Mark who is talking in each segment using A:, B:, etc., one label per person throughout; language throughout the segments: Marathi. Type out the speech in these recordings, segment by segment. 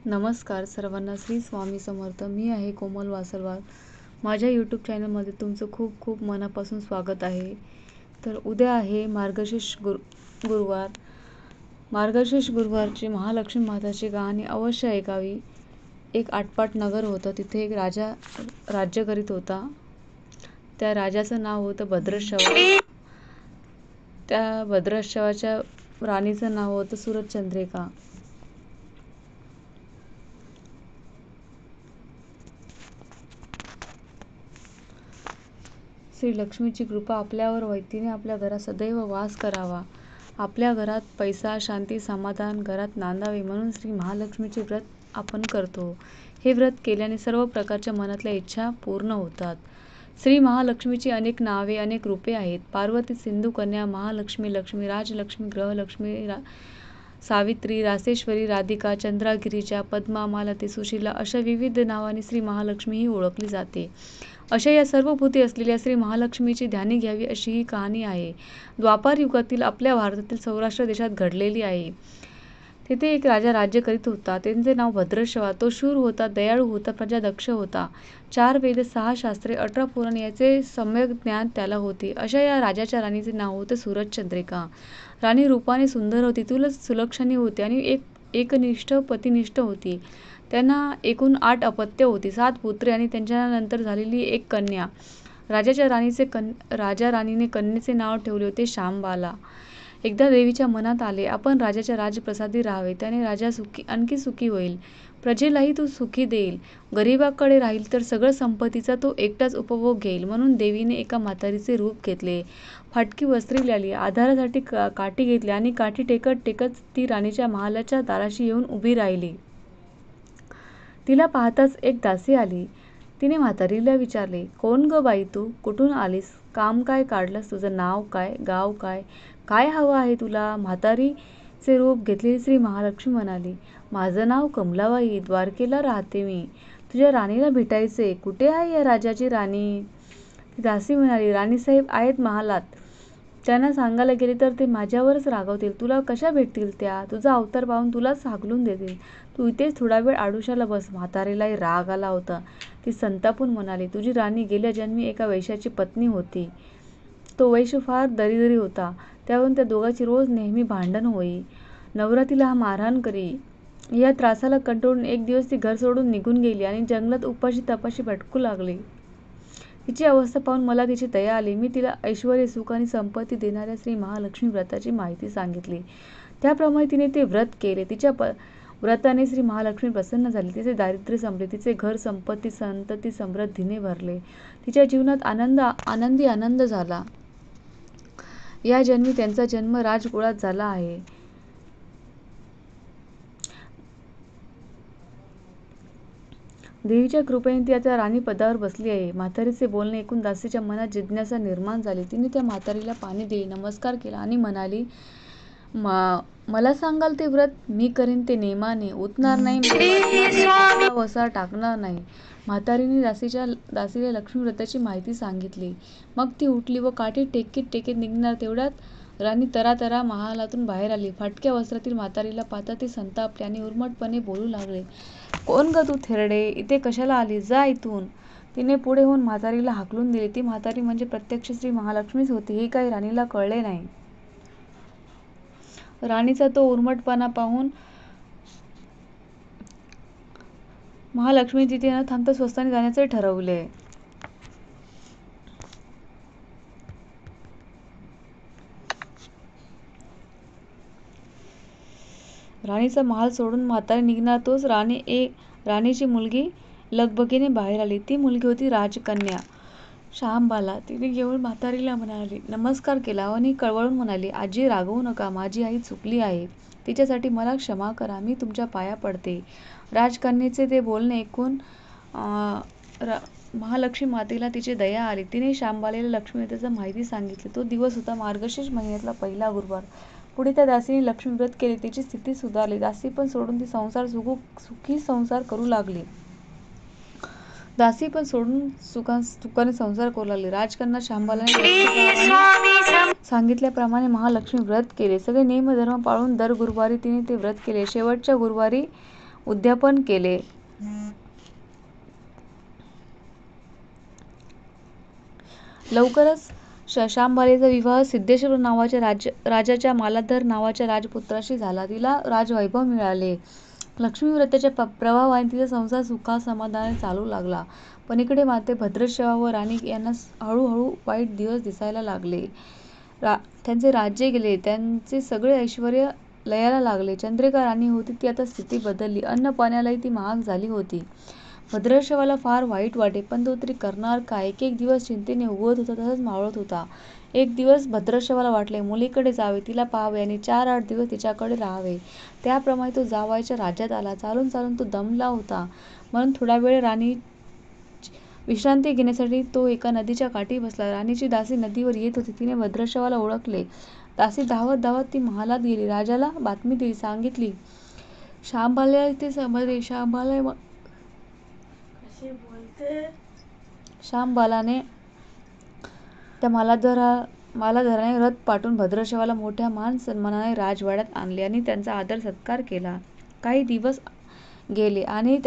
A: नमस्कार सर्वांना, श्री स्वामी समर्थ. मी आहे कोमल वासरवार. माझ्या यूट्यूब चॅनलमध्ये तुमचं खूप खूप मनापासून स्वागत आहे. तर उद्या आहे मार्गशीर्ष गुरुवार. मार्गशीर्ष गुरुवारची महालक्ष्मी माताची कहाणी अवश्य ऐकावी. एक आटपाट नगर होतं. तिथे एक राजा राज्य करीत होता. त्या राजाचं नाव होतं भद्रश्रवा. त्या भद्रश्रवाच्या राणीचं नाव होतं सूरजचंद्रिका. श्री लक्ष्मीची कृपा आपल्यावर व्हावी, तिने आपल्या घरात सदैव वास करावा, आपल्या घरात पैसा, शांती, समाधान घरात नांदावे म्हणून श्री महालक्ष्मीचे व्रत आपण करतो. हे व्रत केल्याने सर्व प्रकारच्या मनातल्या इच्छा पूर्ण होतात. श्री महालक्ष्मीची अनेक नावे, अनेक रूपे आहेत. पार्वती, सिंधू कन्या, महालक्ष्मी, लक्ष्मी, राजलक्ष्मी, ग्रहलक्ष्मी, सावित्री, रासेश्वरी, राधिका, चंद्रागिरीच्या, पद्मा, मालती, सुशीला अशा विविध नावांनी श्री महालक्ष्मी ही ओळखली जाते. अशा या सर्व भूती असलेल्या श्री महालक्ष्मीची ध्यानी घ्यावी अशी ही कहाणी आहे. द्वापार युगातील आपल्या भारतातील सौराष्ट्र देशात घडलेली आहे. तेथे एक राजा राज्य करीत होता. त्यांचे नाव भद्रश्रवा. तो शूर होता, दयाळू होता, प्रजादक्ष होता. 4 वेद, 6 शास्त्रे, 18 पुराण याचे सम्यक ज्ञान त्याला होते. अशा या राजाच्या राणीचे नाव होते सूरजचंद्रिका. राणी रूपाने सुंदर होती, सुलक्षणी होती आणि एकनिष्ठ पतिनिष्ठ होती. त्यांना एकूण 8 अपत्य होती, 7 पुत्रे आणि त्यांच्यानंतर झालेली एक कन्या. राजा राणीने कन्येचे नाव ठेवले होते शांबाला. एकदा देवीच्या मनात आले, आपण राजाच्या राजप्रसादी राहावे, त्याने राजा आणखी सुखी होईल, प्रजेलाही तो सुखी देईल, गरिबाकडे राहील तर सगळं संपत्तीचा तो एकटाच उपभोग घेईल. म्हणून देवीने एका म्हातारीचे रूप घेतले, फाटकी वस्त्री लावली, आधारासाठी काठी घेतली आणि काठी टेकत टेकत ती राणीच्या महालाच्या दाराशी येऊन उभी राहिली. तिला पाहताच एक दासी आली. तिने म्हातारीला विचारले, कोण ग बाई तू? कुठून आलीस? काम काय काढलंस? तुझं नाव काय? गाव काय? काय हवं आहे तुला? म्हातारीचे रूप घेतलेली श्री महालक्ष्मी म्हणाली, माझं नाव कमलाबाई, द्वारकेला राहते मी. तुझ्या राणीला भेटायचे. कुठे आहे या राजाची राणी? ती दासी म्हणाली, राणीसाहेब आहेत महालात. त्यांना सांगायला गेले तर ते माझ्यावरच रागवतील. तुला कशा भेटतील त्या? तुझा अवतार पाहून तुलाच हाकलून देतील. तू इथेच थोडा वेळ आडुशाला बस. म्हातारीलाही राग आला होता. ती संतापून म्हणाली, तुझी राणी गेल्या जन्मी एका वैश्याची पत्नी होती. तो वैश्य फार दरिद्री होता. त्यावरून त्या दोघांची रोज नेहमी भांडण होई. नवरा तिला मारहाण करी. या त्रासाला कंटाळून एक दिवस ती घर सोडून निघून गेली आणि जंगलात उपाशी तापाशी भटकू लागली. तिची अवस्था पाहून मला तिची दया आली. मी तिला ऐश्वर्य, सुख आणि संपत्ती देणाऱ्या श्री महालक्ष्मी व्रताची माहिती सांगितली. त्याप्रमाणे तिने ते व्रत केले. तिच्या व्रताने श्री महालक्ष्मी प्रसन्न झाली. तिचे दारिद्र्य संपले, तिचे घर, संपत्ती, संतती समृद्धीने भरले. तिच्या जीवनात आनंदी आनंद झाला. या जन्मी त्यांचा जन्म राजकुळात झाला आहे. देवीच्या कृपेने ती आता राणी पदावर बसली आहे. म्हातारीचे बोलणे ऐकून दासीच्या मनात जिज्ञासा निर्माण झाली. तिने त्या म्हातारीला पाणी दिले, नमस्कार केला आणि म्हणाली, मला सांगाल ते व्रत? मी करीन ते नेमाने, उतणार नाही, वसा टाकणार नाही. म्हातारीने दासीला लक्ष्मी व्रताची माहिती सांगितली. मग ती उठली व काठी टेकीत निघणार तेवढ्यात राणी तरातरा महालातून बाहेर आली. फाटक्या वस्त्रातील म्हातारीला पाहता ती संतापली आणि उर्मटपणे बोलू लागले, कोण ग तू थेरडे? इथे कशाला आली? जा इथून. तिने पुढे होऊन म्हातारीला हाकलून दिले. ती म्हातारी म्हणजे प्रत्यक्ष श्री महालक्ष्मीच होती. हे काही राणीला कळले नाही. राणीचा तो उर्मटपणा पाहून महालक्ष्मी तिथे न थांबता स्वस्ताने जाण्याचे ठरवले. राणीचा महाल सोडून म्हातारी निघणार तोच राणीची मुलगी लगबगीने बाहेर आली. ती मुलगी होती राजकन्या शांबाला. तिने घेऊन म्हातारीला म्हणाली, नमस्कार केला आणि कळवळून म्हणाली, आजी रागवू नका, माझी आई चुकली आहे, तिच्यासाठी मला क्षमा करा, मी तुमच्या पाया पडते. राजकन्येचे ते बोलणे ऐकून महालक्ष्मी मातेला तिची दया आली. तिने शांबालेला लक्ष्मी व्रताची माहिती सांगितली. तो दिवस होता मार्गशीर्ष महिन्यातला पहिला गुरुवार. पुढे त्या दासीने लक्ष्मी व्रत केले. तिची स्थिती सुधारली. दासी पण सोडून ती सुखी संसार करू लागली. सुखाने संसार करू लागली. राजकन्या शांबालाने सांगितल्याप्रमाणे महालक्ष्मी व्रत केले. सगळे नियमधर्म पाळून दर गुरुवारी तिने ते व्रत केले. शेवटच्या गुरुवारी उद्यापन केले. लवकरच शांबालेचा विवाह सिद्धेश्वर नावाच्या राजाच्या मालाधर नावाच्या राजपुत्राशी झाला. तिला राजवैभव मिळाले. लक्ष्मीव्रताच्या प्रभावाने तिचा संसार सुखात समाधानाने चालू लागला. पण इकडे माते भद्रश्रवा व राणी यांना हळूहळू वाईट दिवस दिसायला लागले. त्यांचे राज्य गेले. त्यांचे सगळे ऐश्वर्य लयाला लागले. चंद्रिका राणी होती ती आता स्थिती बदलली. अन्न पाण्यालाही ती महाग झाली होती. भद्रश्रवाला फार वाईट वाटे, पण तो तरी करणार काय. एक दिवस चिंतेने उगवत होता तसाच मावळत होता. एक दिवस भद्रश्रवाला वाटले मुलीकडे जावे, तिला पाहावे आणि 4-8 दिवस तिच्याकडे राहावे. त्याप्रमाणे तो जावयाच्या राज्यात आला. चालून चालून तो दमला होता, म्हणून थोडा वेळ विश्रांती घेण्यासाठी तो एका नदीच्या काठी बसला. राणीची दासी नदीवर येत होती. तिने भद्रश्रवाला ओळखले. दासी धावत धावत ती महालात गेली. राजाला बातमी दिली. सांगितली. शांबाला ते समजले. शांबालाने त्या मालाधराने रथ पाठवून भद्रश्रवाला मोठ्या मान सन्मानाने राजवाड्यात आणले आणि त्यांचा आदर सत्कार केला. काही दिवस गेले आणि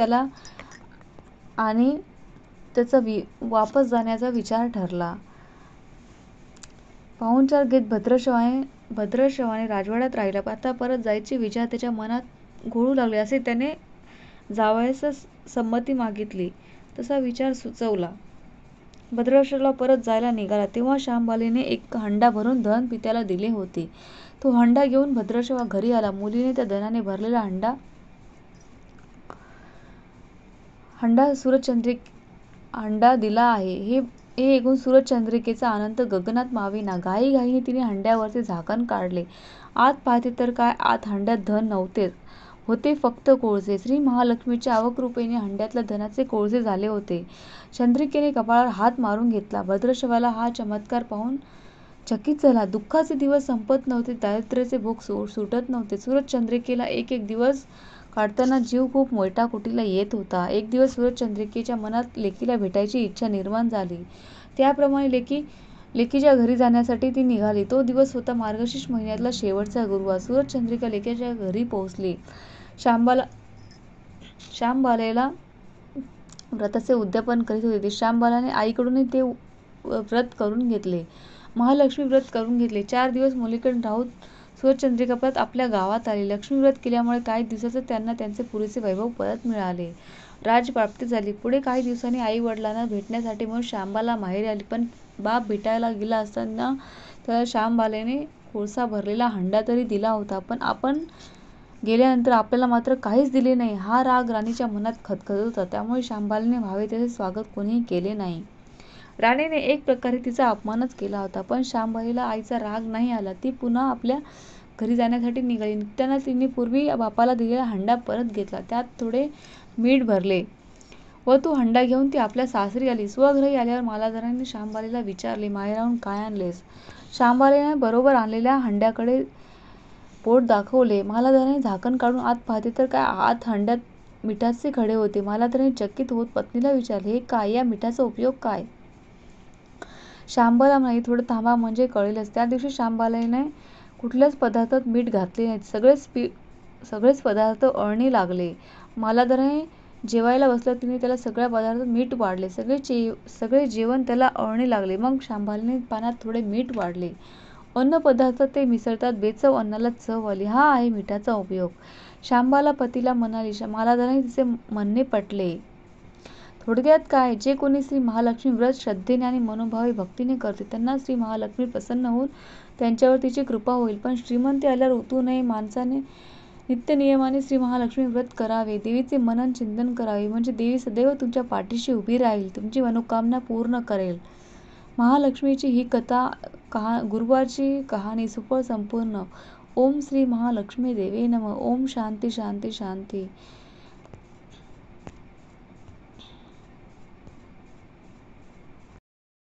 A: त्याचा वापस जाण्याचा विचार ठरला. पाहुणचार घेत भद्रश्रवाने राजवाड्यात राहिला. आता परत जायचे विचार त्याच्या मनात घोळू लागले. असे त्याने जावयास संमती मागितली. तसा विचार सुचवला. भद्रश्रवाला परत जायला निघाला तेव्हा शांबालेने एक हंडा भरून धन पित्याला दिले होते. तो हंडा घेऊन भद्रश्रवा घरी आला. मुलीने त्या धनाने भरलेला हंडा दिला आहे. हे ऐकून सूरजचंद्रिकेचा आनंद गगनात मावेना. घाईघाईने तिने हंड्यावरचे झाकण काढले. आत पाहते तर काय, आत हंड्यात धन नव्हतेच, होते फक्त कोळसे. श्री महालक्ष्मीच्या आवकृपेने हंड्यातल्या धनाचे कोळसे झाले होते. चंद्रिकेने कपाळावर हात मारून घेतला. भद्रश्रवाला हा चमत्कार पाहून चकित झाला. दुःखाचे दिवस संपत नव्हते, दारिद्र्याचे भोग सुटत नव्हते. सूरजचंद्रिकेला एक एक दिवस काढताना जीव खूप मोटाकुटीला येत होता. एक दिवस सूरजचंद्रिकेच्या मनात लेकीला भेटायची इच्छा निर्माण झाली. त्याप्रमाणे लेकीच्या घरी जाण्यासाठी ती निघाली. तो दिवस होता मार्गशीर्ष महिन्यातला शेवटचा गुरुवार. सूरजचंद्रिका लेकीच्या घरी पोहोचली. शांबालेला व्रताचे उद्यापन करीत होते. शांबालाने आईकडूनही ते व्रत करून घेतले. महालक्ष्मी व्रत करून घेतले. 4 दिवस मुलीकडे राहून सूरजचंद्रिका परत आपल्या गावात आली. लक्ष्मी व्रत केल्यामुळे काही दिवसातच त्यांना त्यांचे पुरेसे वैभव परत मिळाले. राजप्राप्ती झाली. पुढे काही दिवसांनी आई वडिलांना भेटण्यासाठी म्हणून शांबाला माहेरी आली. पण बाप भेटायला गेला असताना त्याला शांबालेने कोळसा भरलेला हंडा तरी दिला होता, पण आपण गेल्यानंतर आपल्याला मात्र काहीच दिले नाही. हा राग राणीच्या मनात खदखदत होता. त्यामुळे शांबालेने व्हावे तसे स्वागत कोणीही केले नाही. राणीने एक प्रकारे तिचा अपमानच केला होता. पण शांबाईला आईचा राग नाही आला. ती पुन्हा आपल्या घरी जाण्यासाठी निघाली. निघताना तिने पूर्वी बापाला दिलेला हंडा परत घेतला. त्यात थोडे मीठ भरले व तो हंडा घेऊन ती आपल्या सासरी आली. स्वघरी आल्यावर मालाधराने शांबाईला विचारले, माहेराहून काय आणलेस? शांबाईने बरोबर आणलेल्या हंड्याकडे पोट दाखवले. मालाधराने झाकण काढून आत पाहते तर काय, आत हंड्यात मिठाचे खडे होते. मालाधराने चकित होत पत्नीला विचारले, हे काय? या मिठाचा उपयोग काय? शांबाला म्हणाली, थोडं थांबा म्हणजे कळेलच. त्या दिवशी शांबालाने कुठल्याच पदार्थात मीठ घातले नाही. सगळेच पदार्थ अळणी लागले. मालाधराने जेवायला बसला. तिने त्याला सगळ्या पदार्थात मीठ वाढले. सगळे जेवण त्याला अळणी लागले. मग शांबालाने पानात थोडे मीठ वाढले. अन्न पदार्थात ते मिसळतात. बेचव अन्नाला चव आली. हा आहे मिठाचा उपयोग. शांबाला पतीला म्हणाली. मालाधराने तिचे म्हणणे पटले. थोडक्यात काय, जे कोणी श्री महालक्ष्मी व्रत श्रद्धेने आणि मनोभावे भक्तीने करते त्यांना श्री महालक्ष्मी प्रसन्न होऊन त्यांच्यावर तिची कृपा होईल. पण श्रीमंती आल्यावर उतू नये. माणसाने नित्यनियमाने श्री महालक्ष्मी व्रत करावे. देवीचे मनन चिंतन करावे, म्हणजे देवी सदैव तुमच्या पाठीशी उभी राहील, तुमची मनोकामना पूर्ण करेल. महालक्ष्मीची ही गुरुवारची कहाणी सुफळ संपूर्ण. ओम श्री महालक्ष्मी देवी नमः. ओम शांती शांती शांती.